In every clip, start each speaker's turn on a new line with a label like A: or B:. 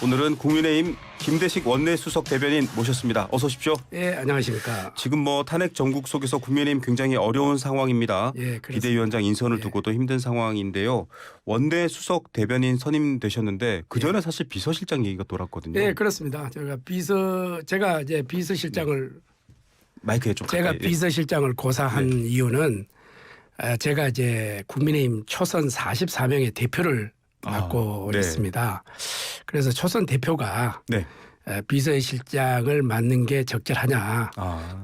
A: 오늘은 국민의힘 김대식 원내수석 대변인 모셨습니다. 어서 오십시오.
B: 예, 안녕하십니까.
A: 지금 탄핵 정국 속에서 국민의힘 굉장히 어려운 상황입니다.
B: 예, 그렇습니다.
A: 비대위원장 인선을
B: 예.
A: 두고도 힘든 상황인데요. 원내수석 대변인 선임되셨는데 그 전에 사실 비서실장 얘기가 돌았거든요.
B: 예, 그렇습니다. 제가 이제 비서실장을
A: 마이크에 좀
B: 제가
A: 가까이.
B: 비서실장을 고사한 이유는 제가 이제 국민의힘 초선 44명의 대표를 맡고
A: 네.
B: 있습니다. 그래서 초선 대표가
A: 네.
B: 비서실장을 맡는 게 적절하냐.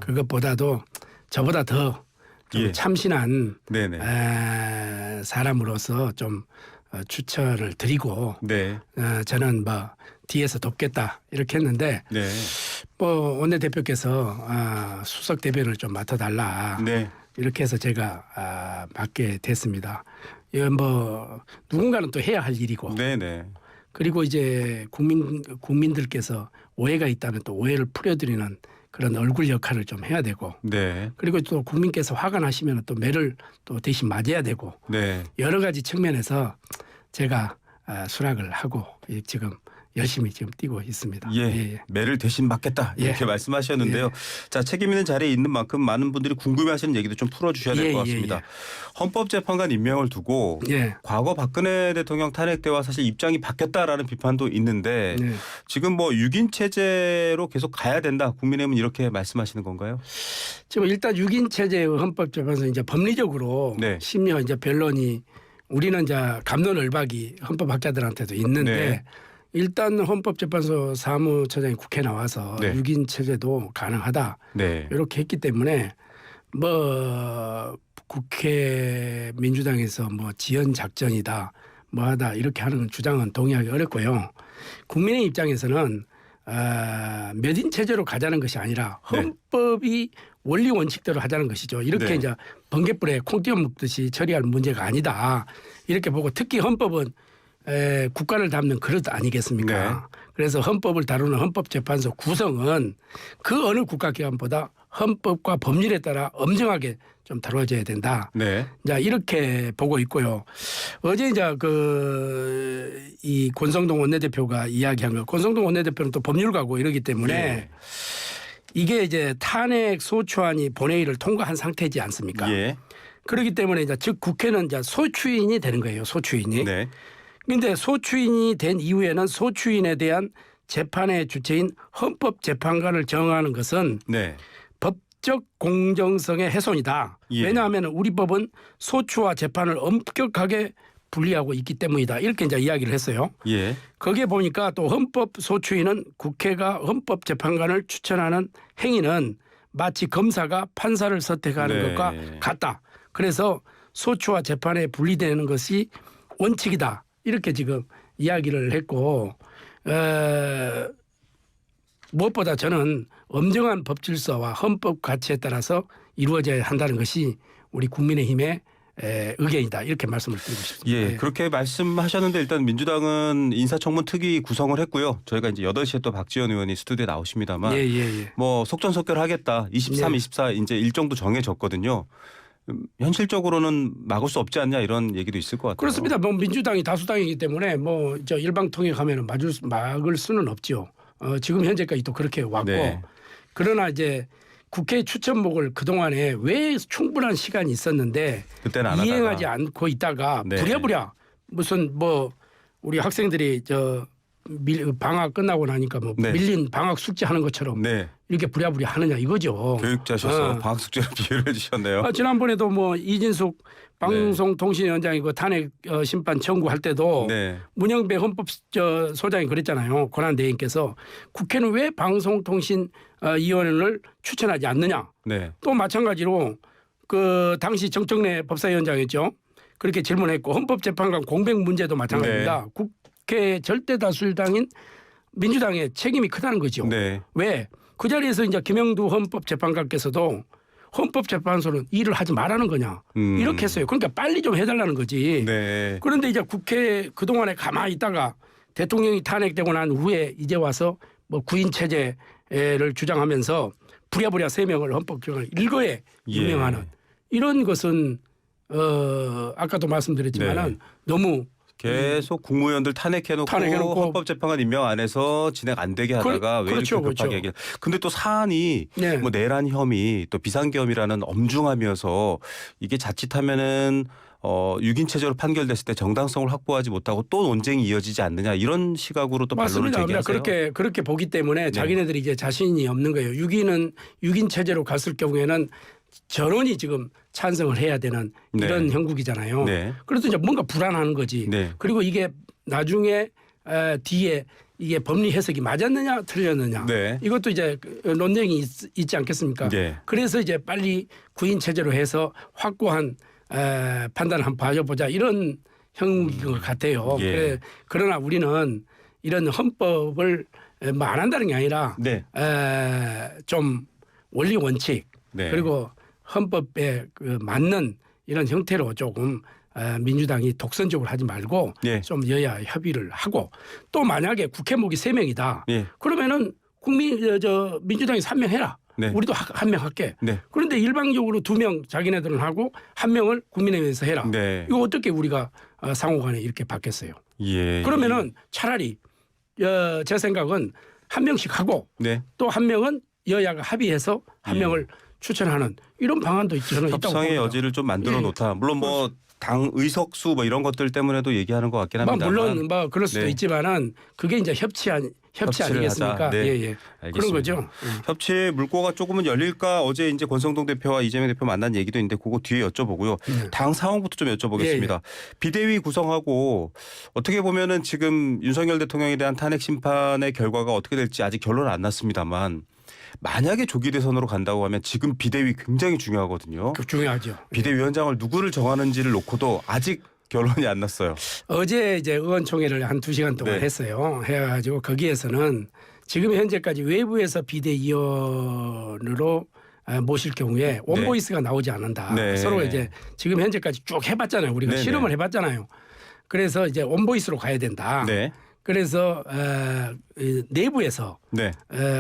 B: 그것보다도 저보다 더 좀
A: 예.
B: 참신한
A: 네네.
B: 사람으로서 좀 추천을 드리고
A: 네.
B: 저는 뒤에서 돕겠다 이렇게 했는데
A: 네.
B: 원내대표께서 수석 대변을 좀 맡아달라
A: 네.
B: 이렇게 해서 제가 맡게 됐습니다. 이건 누군가는 또 해야 할 일이고
A: 네네.
B: 그리고 이제 국민들께서 오해가 있다면 또 오해를 풀어드리는 그런 얼굴 역할을 좀 해야 되고
A: 네.
B: 그리고 또 국민께서 화가 나시면 또 매를 또 대신 맞아야 되고
A: 네.
B: 여러 가지 측면에서 제가 수락을 하고 지금 열심히 지금 뛰고 있습니다.
A: 예, 매를 대신 맡겠다 이렇게 말씀하셨는데요. 자, 책임 있는 자리에 있는 만큼 많은 분들이 궁금해하시는 얘기도 좀 풀어주셔야 될 것 같습니다. 헌법재판관 임명을 두고 과거 박근혜 대통령 탄핵 때와 사실 입장이 바뀌었다라는 비판도 있는데 지금 6인 체제로 계속 가야 된다. 국민의힘은 이렇게 말씀하시는 건가요?
B: 지금 일단 6인 체제의 헌법재판소 이제 법리적으로 심야 이제 변론이 우리는 이제 감론을박이 헌법학자들한테도 있는데. 일단 헌법재판소 사무처장이 국회에 나와서 6인 체제도 가능하다. 이렇게 했기 때문에 국회 민주당에서 지연 작전이다. 하다 이렇게 하는 주장은 동의하기 어렵고요. 국민의 입장에서는 몇인 체제로 가자는 것이 아니라 헌법이 원리 원칙대로 하자는 것이죠. 이렇게 이제 번갯불에 콩 띄워 먹듯이 처리할 문제가 아니다. 이렇게 보고 특히 헌법은 국가를 담는 그릇 아니겠습니까? 그래서 헌법을 다루는 헌법재판소 구성은 그 어느 국가기관보다 헌법과 법률에 따라 엄정하게 좀 다뤄져야 된다. 자, 이렇게 보고 있고요. 어제 이제 이 권성동 원내대표가 이야기한 거, 권성동 원내대표는 또 법률가고 이러기 때문에 이게 이제 탄핵 소추안이 본회의를 통과한 상태지 않습니까? 그렇기 때문에 이제 즉 국회는 이제 소추인이 되는 거예요. 소추인이. 그런데 소추인이 된 이후에는 소추인에 대한 재판의 주체인 헌법재판관을 정하는 것은 법적 공정성의 훼손이다. 왜냐하면 우리 법은 소추와 재판을 엄격하게 분리하고 있기 때문이다. 이렇게 이제 이야기를 했어요. 거기에 보니까 또 헌법 소추인은 국회가 헌법재판관을 추천하는 행위는 마치 검사가 판사를 선택하는 것과 같다. 그래서 소추와 재판에 분리되는 것이 원칙이다. 이렇게 지금 이야기를 했고 무엇보다 저는 엄정한 법 질서와 헌법 가치에 따라서 이루어져야 한다는 것이 우리 국민의힘의 의견이다. 이렇게 말씀을 드리고 싶습니다.
A: 그렇게 말씀하셨는데 일단 민주당은 인사청문 특위 구성을 했고요. 저희가 이제 8시에 또 박지원 의원이 스튜디오에 나오십니다만 속전속결하겠다. 23, 24 이제 일정도 정해졌거든요. 현실적으로는 막을 수 없지 않냐 이런 얘기도 있을 것 같아요.
B: 그렇습니다. 민주당이 다수당이기 때문에 일방통행하면 막을 수는 없죠. 지금 현재까지 또 그렇게 왔고 그러나 이제 국회 추천목을 그동안에 왜 충분한 시간이 있었는데 이행하지 않고 있다가 부랴부랴 무슨 우리 학생들이 방학 끝나고 나니까 밀린 방학 숙제하는 것처럼 이렇게 부랴부랴 하느냐 이거죠.
A: 교육자셔서 방학 숙제를 비유를 해주셨네요.
B: 지난번에도 이진숙 방송통신위원장이 탄핵 심판 청구할 때도 문영배 헌법소장이 그랬잖아요. 권한대행께서 국회는 왜 방송통신위원회를 추천하지 않느냐. 또 마찬가지로 당시 정청래 법사위원장이었죠. 그렇게 질문했고 헌법재판관 공백 문제도 마찬가지입니다. 국회 절대 다수당인 민주당의 책임이 크다는 거죠. 왜? 그 자리에서 이제 김영두 헌법재판관께서도 헌법재판소는 일을 하지 말라는 거냐 이렇게 했어요. 그러니까 빨리 좀 해달라는 거지. 그런데 이제 국회 그동안에 가만히 있다가 대통령이 탄핵되고 난 후에 이제 와서 9인 체제를 주장하면서 부랴부랴 3명을 헌법재판을 일거에 임명하는 이런 것은 아까도 말씀드렸지만은 너무
A: 계속 국무위원들 탄핵해놓고 헌법재판관 임명 안에서 진행 안 되게 하다가 왜
B: 그렇죠,
A: 이렇게 급하게 얘기를. 근데 또 사안이
B: 네.
A: 뭐 내란 혐의 또 비상계엄이라는 엄중함이어서 이게 자칫하면은 6인 체제로 판결됐을 때 정당성을 확보하지 못하고 또 논쟁이 이어지지 않느냐 이런 시각으로 또 반론을 제기하세요.
B: 그렇게 보기 때문에 자기네들이 이제 자신이 없는 거예요. 6인 체제로 갔을 경우에는 전원이 지금 찬성을 해야 되는 이런 형국이잖아요.
A: 네.
B: 그래도 이제 뭔가 불안한 거지.
A: 네.
B: 그리고 이게 나중에 뒤에 이게 법리 해석이 맞았느냐 틀렸느냐
A: 네.
B: 이것도 이제 논쟁이 있지 않겠습니까?
A: 네.
B: 그래서 이제 빨리 9인 체제로 해서 확고한 판단을 한번 봐줘보자 이런 형국인 것 같아요.
A: 예.
B: 그러나 우리는 이런 헌법을 뭐 안 한다는 게 아니라
A: 네.
B: 좀 원리 원칙
A: 네.
B: 그리고 헌법에 맞는 이런 형태로 조금 민주당이 독선적으로 하지 말고
A: 예.
B: 좀 여야 협의를 하고 또 만약에 국회목이 3명이다.
A: 예.
B: 그러면은 민주당이 3명 해라.
A: 네.
B: 우리도 한 명 할게.
A: 네.
B: 그런데 일방적으로 2명 자기네들은 하고 1명을 국민의회에서 해라.
A: 네.
B: 이거 어떻게 우리가 상호간에 이렇게 받겠어요.
A: 예.
B: 그러면은 차라리 제 생각은 1명씩 하고
A: 네.
B: 또 1명은 여야가 합의해서 1명을 추천하는 이런 방안도 저는 있다고 봅니다.
A: 협상의 여지를 좀 만들어 놓다. 물론 뭐 당 의석수 뭐 이런 것들 때문에도 얘기하는 것 같긴 합니다.
B: 물론 뭐 그럴 수도
A: 네.
B: 있지만은 그게 이제 협치 아니겠습니까?
A: 네.
B: 예. 그런 거죠.
A: 협치의 물꼬가 조금은 열릴까 어제 이제 권성동 대표와 이재명 대표 만난 얘기도 있는데 그거 뒤에 여쭤보고요. 당 상황부터 좀 여쭤보겠습니다. 비대위 구성하고 어떻게 보면은 지금 윤석열 대통령에 대한 탄핵 심판의 결과가 어떻게 될지 아직 결론 안 났습니다만 만약에 조기 대선으로 간다고 하면 지금 비대위 굉장히 중요하거든요.
B: 중요하죠.
A: 비대위원장을 누구를 정하는지를 놓고도 아직 결론이 안 났어요.
B: 어제 이제 의원총회를 한 2시간 동안 했어요. 해가지고 거기에서는 지금 현재까지 외부에서 비대위원으로 모실 경우에 원보이스가 나오지 않는다.
A: 네.
B: 서로 이제 지금 현재까지 쭉 해봤잖아요. 우리가
A: 네네.
B: 실험을 해봤잖아요. 그래서 이제 원보이스로 가야 된다.
A: 네.
B: 그래서 내부에서
A: 네.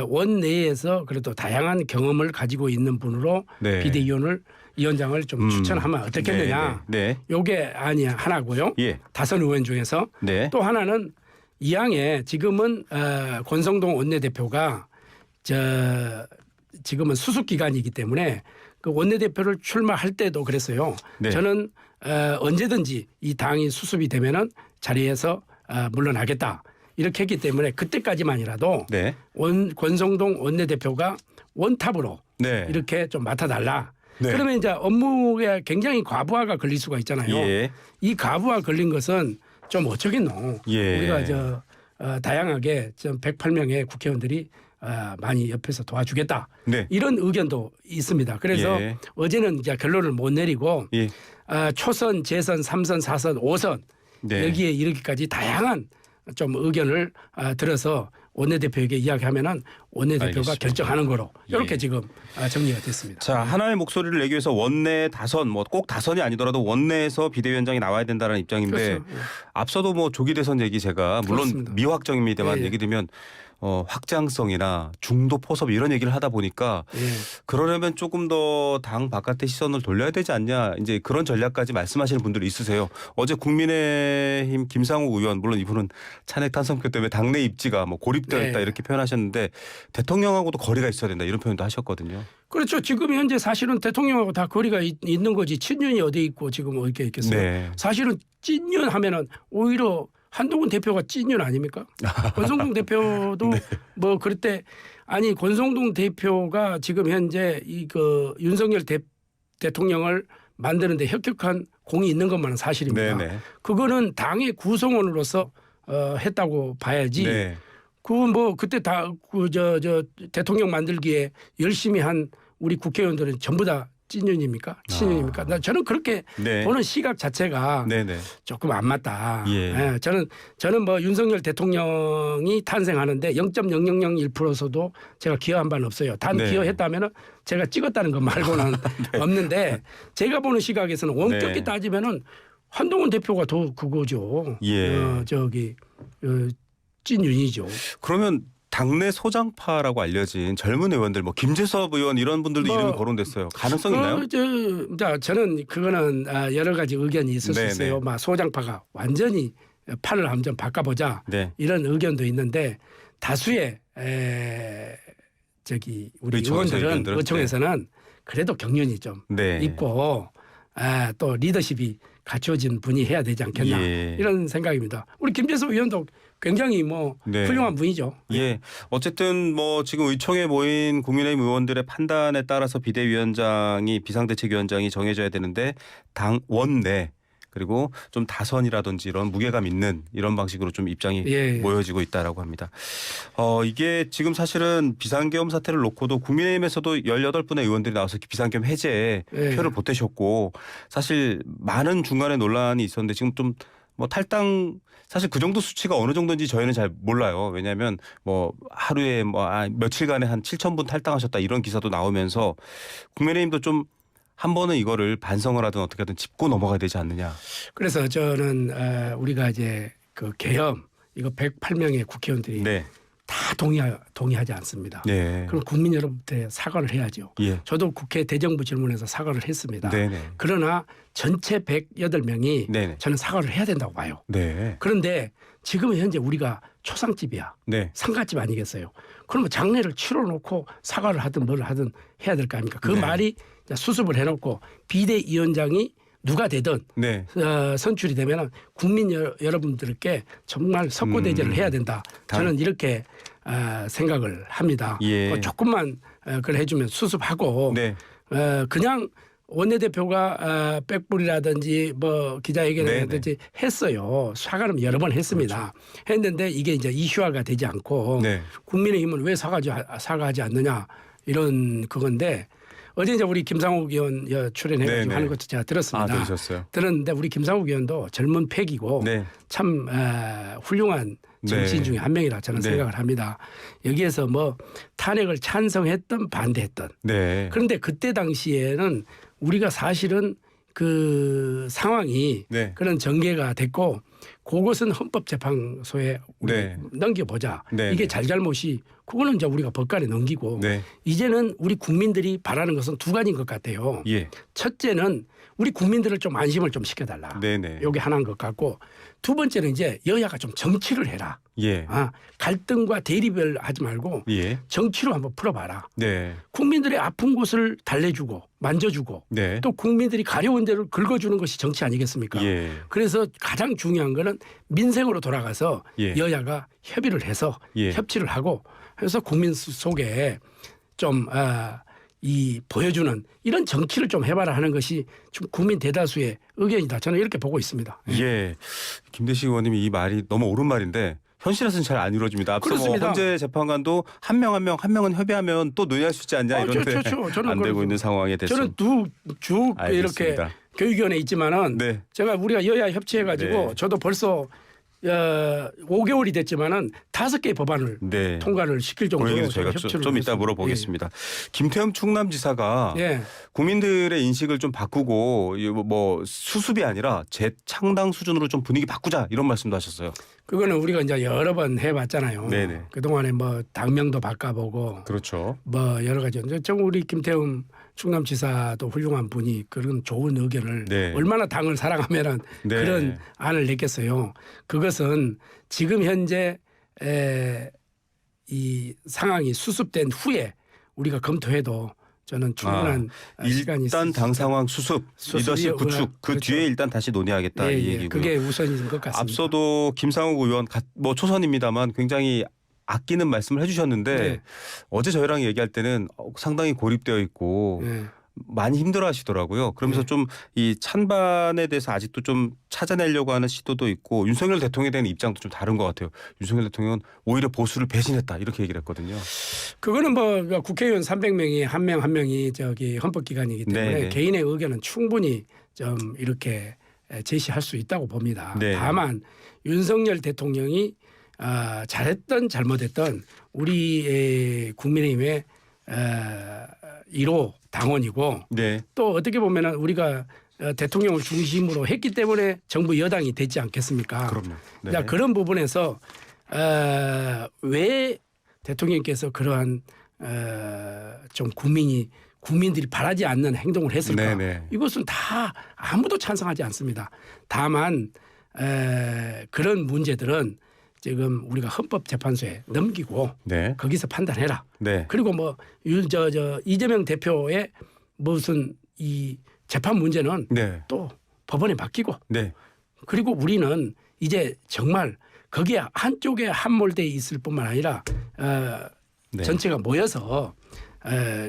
B: 원내에서 그래도 다양한 경험을 가지고 있는 분으로
A: 네.
B: 비대위원장을 좀 추천하면 어떻겠느냐.
A: 네.
B: 요게 하나고요.
A: 예.
B: 다선 의원 중에서
A: 네.
B: 또 하나는 이항에 지금은 권성동 원내대표가 지금은 수습 기간이기 때문에 그 원내대표를 출마할 때도 그랬어요.
A: 네.
B: 저는 언제든지 이 당이 수습이 되면은 자리에서 물러나겠다 이렇게 했기 때문에 그때까지만이라도
A: 네.
B: 권성동 원내대표가 원탑으로
A: 네.
B: 이렇게 좀 맡아달라.
A: 네.
B: 그러면 이제 업무에 굉장히 과부하가 걸릴 수가 있잖아요.
A: 예.
B: 이 과부하 걸린 것은 좀 어쩌겠노.
A: 예.
B: 우리가 다양하게 좀 108명의 국회의원들이 많이 옆에서 도와주겠다.
A: 네.
B: 이런 의견도 있습니다. 그래서
A: 예.
B: 어제는 이제 결론을 못 내리고
A: 예.
B: 초선, 재선, 3선, 4선, 5선
A: 네.
B: 여기에 이르기까지 다양한 좀 의견을 들어서 원내대표에게 이야기하면은 원내대표가
A: 알겠습니다.
B: 결정하는 거로 이렇게
A: 예.
B: 지금 정리가 됐습니다.
A: 자, 하나의 목소리를 내기 위해서 원내 다선 뭐 꼭 다선이 아니더라도 원내에서 비대위원장이 나와야 된다는 입장인데
B: 그렇죠.
A: 앞서도 뭐 조기 대선 얘기 제가 물론
B: 그렇습니다.
A: 미확정입니다만
B: 예.
A: 얘기 들으면 확장성이나 중도 포섭 이런 얘기를 하다 보니까
B: 예.
A: 그러려면 조금 더 당 바깥의 시선을 돌려야 되지 않냐 이제 그런 전략까지 말씀하시는 분들이 있으세요. 어제 국민의힘 김상욱 의원 물론 이분은 찬핵 탄성표 때문에 당내 입지가 뭐 고립되어 있다
B: 네.
A: 이렇게 표현하셨는데 대통령하고도 거리가 있어야 된다 이런 표현도 하셨거든요.
B: 그렇죠. 지금 현재 사실은 대통령하고 다 거리가 있는 거지 친윤이 어디 있고 지금 어디 있겠어요.
A: 네.
B: 사실은 찐윤 하면은 오히려 한동훈 대표가 찐윤 아닙니까? 권성동 대표도 뭐 그럴 때 아니 권성동 대표가 지금 현재 윤석열 대통령을 만드는데 혁혁한 공이 있는 것만은 사실입니다.
A: 네네.
B: 그거는 당의 구성원으로서 했다고 봐야지.
A: 네.
B: 그건 뭐 그때 다 대통령 만들기에 열심히 한 우리 국회의원들은 전부 다 찐윤입니까? 친윤입니까? 저는 그렇게
A: 네.
B: 보는 시각 자체가
A: 네네.
B: 조금 안 맞다.
A: 예.
B: 예, 저는 뭐 윤석열 대통령이 탄생하는데 0.0001%도 제가 기여한 바는 없어요. 단
A: 네.
B: 기여했다면은 제가 찍었다는 것 말고는 없는데 제가 보는 시각에서는 원격히
A: 네.
B: 따지면은 한동훈 대표가 더 그거죠.
A: 예.
B: 찐윤이죠.
A: 그러면 당내 소장파라고 알려진 젊은 의원들 뭐 김재섭 의원 이런 분들도 이름이 거론됐어요. 가능성 있나요?
B: 저는 그거는 여러 가지 의견이 있을 수
A: 네네.
B: 있어요. 막 소장파가 완전히 판을 한번 좀 바꿔보자
A: 네.
B: 이런 의견도 있는데 다수의 우리 의원들은 의총에서는 그래도 경륜이 좀
A: 네.
B: 있고 또 리더십이 갖춰진 분이 해야 되지 않겠나 이런 생각입니다. 우리 김재수 의원도 굉장히 훌륭한 분이죠.
A: 예. 어쨌든 지금 의총에 모인 국민의힘 의원들의 판단에 따라서 비대위원장이 비상대책위원장이 정해져야 되는데 당 원내 그리고 좀 다선이라든지 이런 무게감 있는 이런 방식으로 좀 입장이 모여지고 있다라고 합니다. 이게 지금 사실은 비상계엄 사태를 놓고도 국민의힘에서도 18분의 의원들이 나와서 비상계엄 해제에 표를 보태셨고 사실 많은 중간에 논란이 있었는데 지금 좀 탈당 사실 그 정도 수치가 어느 정도인지 저희는 잘 몰라요. 왜냐하면 하루에 며칠간에 한 7,000분 탈당하셨다 이런 기사도 나오면서 국민의힘도 좀 한 번은 이거를 반성을 하든 어떻게 하든 짚고 넘어가야 되지 않느냐.
B: 그래서 저는 우리가 이제 그 계엄 이거 108명의 국회의원들이 다 동의하지 않습니다. 그럼 국민 여러분한테 사과를 해야죠. 저도 국회 대정부 질문에서 사과를 했습니다. 그러나 전체 108명이 저는 사과를 해야 된다고 봐요. 그런데 지금 현재 우리가 초상집이야. 상가집 아니겠어요. 그러면 장례를 치러놓고 사과를 하든 뭘 하든 해야 될 거 아닙니까? 그 말이 수습을 해놓고 비대위원장이 누가 되든 선출이 되면 국민 여러분들께 정말 석고대죄를 해야 된다. 저는 이렇게 생각을 합니다. 조금만 그걸 해주면 수습하고 그냥 원내대표가 백불이라든지 기자회견이라든지 했어요. 사과는 여러 번 했습니다. 했는데 이게 이제 이슈화가 되지 않고 국민의힘은 왜 사과하지 않느냐 이런 그건데 어제 이제 우리 김상욱 의원 출연해가지고 하는 것도 제가 들었습니다.
A: 들으셨어요?
B: 들었는데 우리 김상욱 의원도 젊은 패기고 참 훌륭한 정치인 중에 한 명이라 저는 생각을 합니다. 여기에서 탄핵을 찬성했던 반대했던. 그런데 그때 당시에는 우리가 사실은 그 상황이 그런 전개가 됐고 그것은 헌법재판소에 넘겨보자. 이게 잘잘못이 그거는 이제 우리가 법관에 넘기고 이제는 우리 국민들이 바라는 것은 두 가지인 것 같아요. 첫째는 우리 국민들을 좀 안심을 좀 시켜달라. 이게 하나인 것 같고 두 번째는 이제 여야가 좀 정치를 해라. 갈등과 대립을 하지 말고 정치로 한번 풀어봐라. 국민들의 아픈 곳을 달래주고 만져주고 또 국민들이 가려운 데를 긁어주는 것이 정치 아니겠습니까? 그래서 가장 중요한 거는 민생으로 돌아가서 여야가 협의를 해서 협치를 하고 해서 국민 속에 좀 보여주는 이런 정치를 좀 해봐라 하는 것이 좀 국민 대다수의 의견이다. 저는 이렇게 보고 있습니다.
A: 김대식 의원님이 이 말이 너무 옳은 말인데 현실에서는 잘 안 이루어집니다. 앞서 헌재 재판관도 한 명은 협의하면 또 논의할 수 있지 않냐 이런데 안 되고 있는 상황에 대해서
B: 저는 쭉 이렇게 교육위원회에 있지만은 우리가 여야 협치해가지고 저도 벌써 5개월이 됐지만은 5개의 법안을 통과를 시킬 정도로
A: 저희가 좀 이따 물어보겠습니다. 김태흠 충남지사가 국민들의 인식을 좀 바꾸고 수습이 아니라 재창당 수준으로 좀 분위기 바꾸자 이런 말씀도 하셨어요.
B: 그거는 우리가 이제 여러 번 해봤잖아요. 그동안에 당명도 바꿔보고 여러 가지. 우리 김태흠 충남지사도 훌륭한 분이 그런 좋은 의견을 얼마나 당을 사랑하면은 그런 안을 냈겠어요. 그것은 지금 현재 이 상황이 수습된 후에 우리가 검토해도 저는 충분한 시간이
A: 일단 당 상황 수습, 리더십 구축 그 뒤에 일단 다시 논의하겠다 이 얘기고요.
B: 그게 우선인 것 같습니다.
A: 앞서도 김상욱 의원 초선입니다만 굉장히 아끼는 말씀을 해주셨는데 어제 저희랑 얘기할 때는 상당히 고립되어 있고 많이 힘들어하시더라고요. 그러면서 좀 이 찬반에 대해서 아직도 좀 찾아내려고 하는 시도도 있고 윤석열 대통령에 대한 입장도 좀 다른 것 같아요. 윤석열 대통령은 오히려 보수를 배신했다 이렇게 얘기를 했거든요.
B: 그거는 국회의원 300명이 한 명이 헌법기관이기 때문에 개인의 의견은 충분히 좀 이렇게 제시할 수 있다고 봅니다. 다만 윤석열 대통령이 잘했던 잘못했던 우리 국민의힘의 1호 당원이고 또 어떻게 보면 우리가 대통령을 중심으로 했기 때문에 정부 여당이 되지 않겠습니까?
A: 그럼요.
B: 그런 부분에서 왜 대통령께서 그러한 좀 국민들이 바라지 않는 행동을 했을까? 이것은 다 아무도 찬성하지 않습니다. 다만 그런 문제들은 지금 우리가 헌법재판소에 넘기고
A: 네.
B: 거기서 판단해라.
A: 네.
B: 그리고 뭐 이재명 대표의 무슨 이 재판 문제는
A: 네.
B: 또 법원에 맡기고
A: 네.
B: 그리고 우리는 이제 정말 거기에 한쪽에 함몰돼 있을 뿐만 아니라
A: 네.
B: 전체가 모여서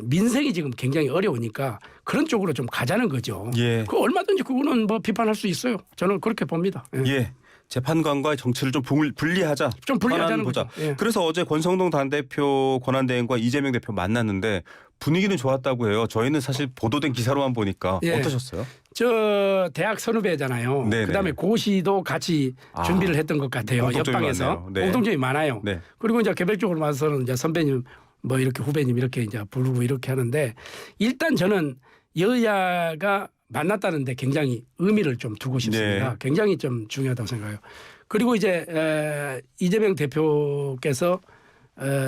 B: 민생이 지금 굉장히 어려우니까 그런 쪽으로 좀 가자는 거죠.
A: 예.
B: 그 얼마든지 그거는 뭐 비판할 수 있어요. 저는 그렇게 봅니다. 예.
A: 예. 재판관과의 정치를 좀 분리하자.
B: 좀 분리하자는
A: 보자.
B: 거죠. 예.
A: 그래서 어제 권성동 당대표 권한대행과 이재명 대표 만났는데 분위기는 좋았다고 해요. 저희는 사실 보도된 기사로만 보니까
B: 예.
A: 어떠셨어요?
B: 저 대학 선후배잖아요.
A: 네네.
B: 그다음에 고시도 같이 준비를 했던 것 같아요.
A: 공통점이
B: 옆방에서
A: 많네요. 네.
B: 공통점이 많아요.
A: 네.
B: 그리고 이제 개별적으로 봐서는 이제 선배님 뭐 이렇게 후배님 이렇게 이제 부르고 이렇게 하는데 일단 저는 여야가 만났다는데 굉장히 의미를 좀 두고 싶습니다.
A: 네.
B: 굉장히 좀 중요하다고 생각해요. 그리고 이제 이재명 대표께서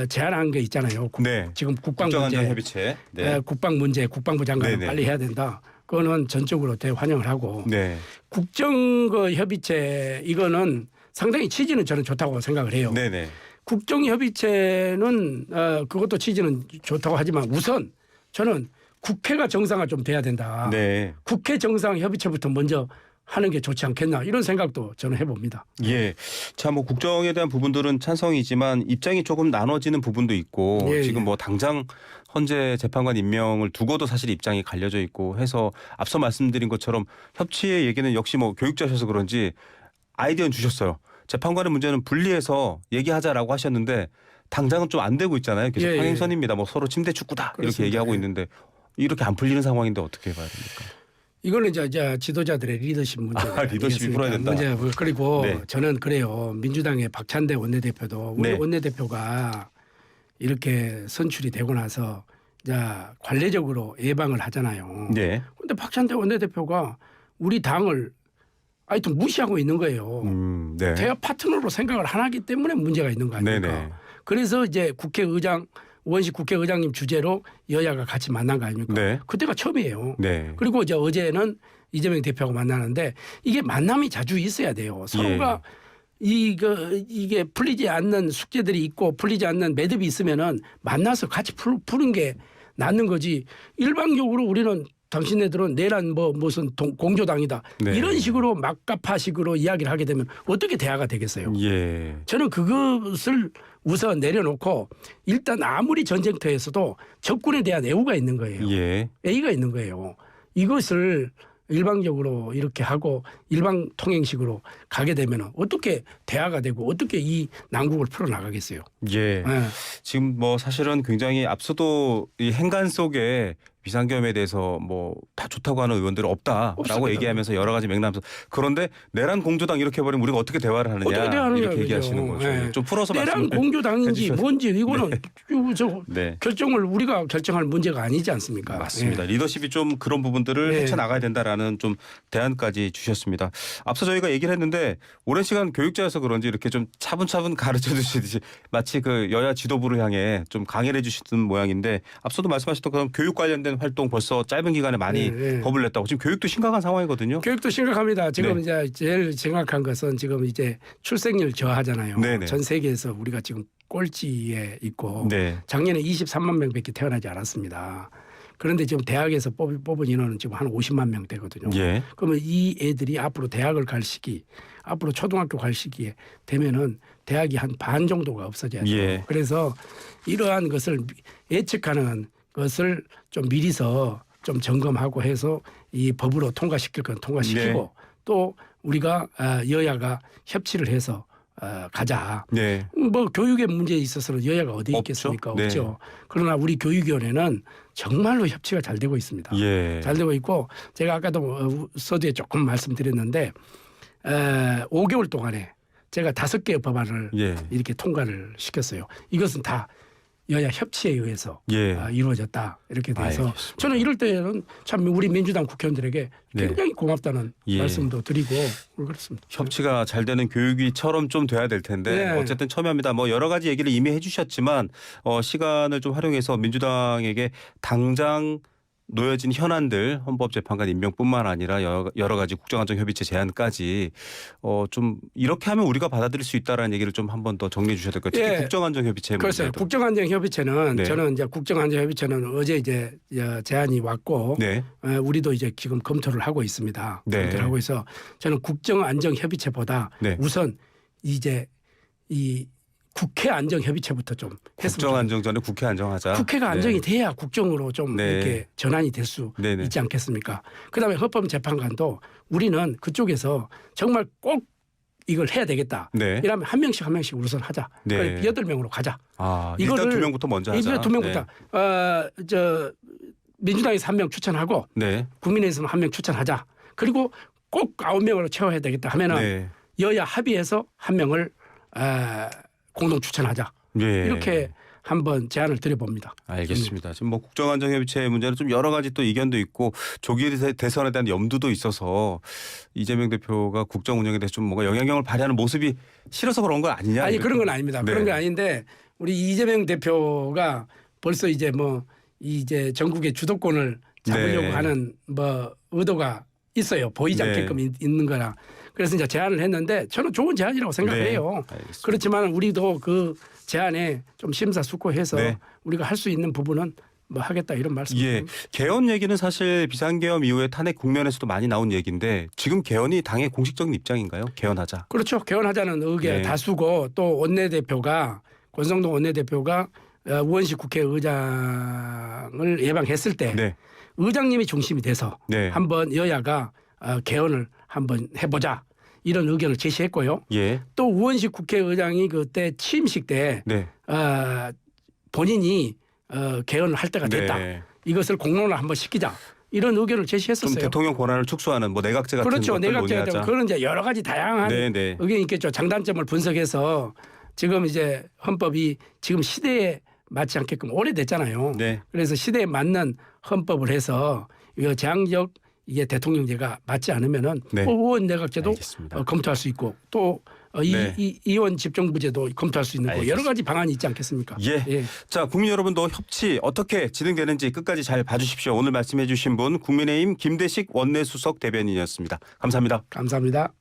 B: 제안한 게 있잖아요.
A: 네.
B: 지금 국방 문제,
A: 국정안전협의체. 네.
B: 국방 문제, 국방부 장관은
A: 네네.
B: 빨리 해야 된다. 그거는 전적으로 대환영을 하고
A: 네.
B: 국정 그 협의체 이거는 상당히 취지는 저는 좋다고 생각을 해요.
A: 네네.
B: 국정 협의체는 그것도 취지는 좋다고 하지만 우선 저는 국회가 정상화 좀 돼야 된다.
A: 네.
B: 국회 정상 협의체부터 먼저 하는 게 좋지 않겠나 이런 생각도 저는 해봅니다.
A: 예. 자, 뭐 국정에 대한 부분들은 찬성이지만 입장이 조금 나눠지는 부분도 있고
B: 예,
A: 지금
B: 예.
A: 뭐 당장 헌재 재판관 임명을 두고도 사실 입장이 갈려져 있고 해서 앞서 말씀드린 것처럼 협치의 얘기는 역시 뭐 교육자셔서 그런지 아이디어는 주셨어요. 재판관의 문제는 분리해서 얘기하자라고 하셨는데 당장은 좀 안 되고 있잖아요. 계속
B: 예, 예.
A: 평행선입니다. 뭐 서로 침대 축구다 이렇게
B: 그렇습니다.
A: 얘기하고
B: 예.
A: 있는데 이렇게 안 풀리는 상황인데 어떻게 봐야 됩니까?
B: 이거는 이제 지도자들의 리더십 문제.
A: 리더십이 풀어야 된다.
B: 문제 그리고
A: 네.
B: 저는 그래요. 민주당의 박찬대 원내대표도 우리
A: 네.
B: 원내대표가 이렇게 선출이 되고 나서 자 관례적으로 예방을 하잖아요.
A: 네.
B: 그런데 박찬대 원내대표가 우리 당을 하여튼 무시하고 있는 거예요.
A: 네.
B: 대화 파트너로 생각을 안 하기 때문에 문제가 있는 거 아닙니까?
A: 네네.
B: 그래서 이제 국회의장 우원식 국회의장님 주재로 여야가 같이 만난 거 아닙니까?
A: 네.
B: 그때가 처음이에요.
A: 네.
B: 그리고 이제 어제는 이재명 대표하고 만나는데 이게 만남이 자주 있어야 돼요. 서로가 이게 풀리지 않는 숙제들이 있고 풀리지 않는 매듭이 있으면은 만나서 같이 푸는 게 낫는 거지. 일방적으로 우리는 당신네들은 내란 뭐 무슨 공조당이다.
A: 네.
B: 이런 식으로 막가파식으로 이야기를 하게 되면 어떻게 대화가 되겠어요.
A: 예.
B: 저는 그것을 우선 내려놓고 일단 아무리 전쟁터에서도 적군에 대한 애우가 있는 거예요.
A: 예.
B: A가 있는 거예요. 이것을 일방적으로 이렇게 하고 일방 통행식으로 가게 되면 어떻게 대화가 되고 어떻게 이 난국을 풀어나가겠어요.
A: 예.
B: 네.
A: 지금 뭐 사실은 굉장히 앞서도 이 행간 속에 비상계엄에 대해서 뭐 다 좋다고 하는 의원들은 없다라고
B: 없습니다.
A: 얘기하면서 여러 가지 맥락에서 그런데 내란 공조당 이렇게 해버리면 우리가 어떻게 대화를 하느냐
B: 어떻게 대화하느냐,
A: 이렇게
B: 그죠.
A: 얘기하시는 거죠.
B: 네.
A: 좀 풀어서
B: 내란
A: 말씀을
B: 공조당인지
A: 해주셔서.
B: 뭔지 이거는 저
A: 네.
B: 결정을 우리가 결정할 문제가 아니지 않습니까?
A: 맞습니다.
B: 예.
A: 리더십이 좀 그런 부분들을
B: 네.
A: 헤쳐나가야 된다라는 좀 대안까지 주셨습니다. 앞서 저희가 얘기를 했는데 오랜 시간 교육자여서 그런지 이렇게 좀 차분차분 가르쳐 주시듯이 마치 그 여야 지도부를 향해 좀 강의를 해주시는 모양인데 앞서도 말씀하셨던 그런 교육 관련된 활동 벌써 짧은 기간에 많이
B: 네.
A: 겁을 냈다고 지금 교육도 심각한 상황이거든요.
B: 교육도 심각합니다. 지금
A: 네.
B: 이제 제일 심각한 것은 지금 이제 출생률 저하잖아요.
A: 네네.
B: 전 세계에서 우리가 지금 꼴찌에 있고
A: 네.
B: 작년에 23만 명밖에 태어나지 않았습니다. 그런데 지금 대학에서 뽑은 인원은 지금 한 50만 명 되거든요.
A: 예.
B: 그러면 이 애들이 앞으로 대학을 갈 시기, 앞으로 초등학교 갈 시기에 되면은 대학이 한 반 정도가 없어져야 돼요.
A: 예.
B: 그래서 이러한 것을 예측하는 것을 좀 미리서 좀 점검하고 해서 이 법으로 통과시킬 건 통과시키고
A: 네.
B: 또 우리가 여야가 협치를 해서 가자.
A: 네.
B: 뭐 교육의 문제에 있어서는 여야가 어디
A: 없죠.
B: 있겠습니까?
A: 네.
B: 없죠. 그러나 우리 교육위원회는 정말로 협치가 잘 되고 있습니다.
A: 예.
B: 잘 되고 있고 제가 아까도 서두에 조금 말씀드렸는데 5개월 동안에 제가 5개의 법안을
A: 예.
B: 이렇게 통과를 시켰어요. 이것은 다 여야 협치에 의해서
A: 예.
B: 이루어졌다 이렇게 돼서
A: 알겠습니다.
B: 저는 이럴 때는 참 우리 민주당 국회의원들에게
A: 네.
B: 굉장히 고맙다는
A: 예.
B: 말씀도 드리고 그렇습니다.
A: 협치가 잘 되는 교육위처럼 좀 돼야 될 텐데
B: 네.
A: 어쨌든 첨예합니다. 뭐 여러 가지 얘기를 이미 해주셨지만 시간을 좀 활용해서 민주당에게 당장 놓여진 현안들 헌법재판관 임명뿐만 아니라 여러 가지 국정안전협의체 제안까지 좀 이렇게 하면 우리가 받아들일 수 있다라는 얘기를 좀 한 번 더 정리해 주셔야 될 것 같아요. 특히 국정안전협의체
B: 그렇죠.
A: 문제도.
B: 국정안전협의체는
A: 네.
B: 저는 이제 국정안전협의체는 어제 이제 제안이 왔고
A: 네.
B: 우리도 이제 지금 검토를 하고 있습니다.
A: 네.
B: 검토를 하고 있어 저는 국정안전협의체보다
A: 네.
B: 우선 이제 이 국회 안정협의체부터 좀 했으면
A: 국정 안정 전에 국회 안정하자.
B: 국회가 안정이
A: 네.
B: 돼야 국정으로 좀
A: 네.
B: 이렇게 전환이 될 수
A: 네네.
B: 있지 않겠습니까? 그다음에 헌법재판관도 우리는 그쪽에서 정말 꼭 이걸 해야 되겠다.
A: 네.
B: 이러면 한 명씩 우선 하자.
A: 네.
B: 8명으로 가자.
A: 일단 2명부터 먼저 하자.
B: 일단 2명부터.
A: 네.
B: 민주당에서 1명 추천하고
A: 네.
B: 국민의힘에서는 1명 추천하자. 그리고 꼭 9명으로 채워야 되겠다 하면은
A: 네.
B: 여야 합의해서 1명을 공동 추천하자.
A: 예.
B: 이렇게 한번 제안을 드려봅니다.
A: 알겠습니다. 지금 뭐 국정안전협의체 문제는 좀 여러 가지 또 이견도 있고 조기 대선에 대한 염두도 있어서 이재명 대표가 국정 운영에 대해서 좀 뭔가 영향력을 발휘하는 모습이 싫어서 그런 건 아니냐?
B: 아니 그런 건 아닙니다.
A: 네.
B: 그런 건 아닌데 우리 이재명 대표가 벌써 이제 이제 전국의 주도권을 잡으려고
A: 네.
B: 하는 의도가 있어요. 보이지
A: 네.
B: 않게끔 있는 거라. 그래서 이제 제안을 했는데 저는 좋은 제안이라고 생각을
A: 네.
B: 해요.
A: 알겠습니다.
B: 그렇지만 우리도 그 제안에 좀 심사숙고해서
A: 네.
B: 우리가 할 수 있는 부분은 하겠다 이런 말씀입니다.
A: 예, 개헌 얘기는 사실 비상계엄 이후에 탄핵 국면에서도 많이 나온 얘기인데 지금 개헌이 당의 공식적인 입장인가요? 개헌하자.
B: 그렇죠. 개헌하자는 의견
A: 네.
B: 다수고 또 원내대표가 권성동 원내대표가 우원식 국회의장을 예방했을 때
A: 네.
B: 의장님이 중심이 돼서
A: 네.
B: 한번 여야가 개헌을 한번 해보자 이런 의견을 제시했고요.
A: 예.
B: 또 우원식 국회의장이 그때 취임식 때
A: 네.
B: 본인이 개헌을 할 때가 됐다.
A: 네.
B: 이것을 공론을 한번 시키자. 이런 의견을
A: 좀
B: 제시했었어요.
A: 대통령 권한을 축소하는 뭐 내각제 같은
B: 그렇죠.
A: 것들
B: 내각제
A: 논의하자.
B: 그런 이제 여러 가지 다양한
A: 네, 네.
B: 의견이 있겠죠. 장단점을 분석해서 지금 이제 헌법이 지금 시대에 맞지 않게끔 오래됐잖아요.
A: 네.
B: 그래서 시대에 맞는 헌법을 해서 이거 제왕적 이게 대통령제가 맞지 않으면은
A: 네.
B: 의원 내각제도
A: 알겠습니다.
B: 검토할 수 있고 또
A: 네.
B: 이원 집정부제도 검토할 수 있는 거
A: 알겠습니다.
B: 여러 가지 방안이 있지 않겠습니까?
A: 예. 자, 국민 여러분도 협치 어떻게 진행되는지 끝까지 잘 봐주십시오. 오늘 말씀해 주신 분 국민의힘 김대식 원내수석 대변인이었습니다. 감사합니다.
B: 감사합니다.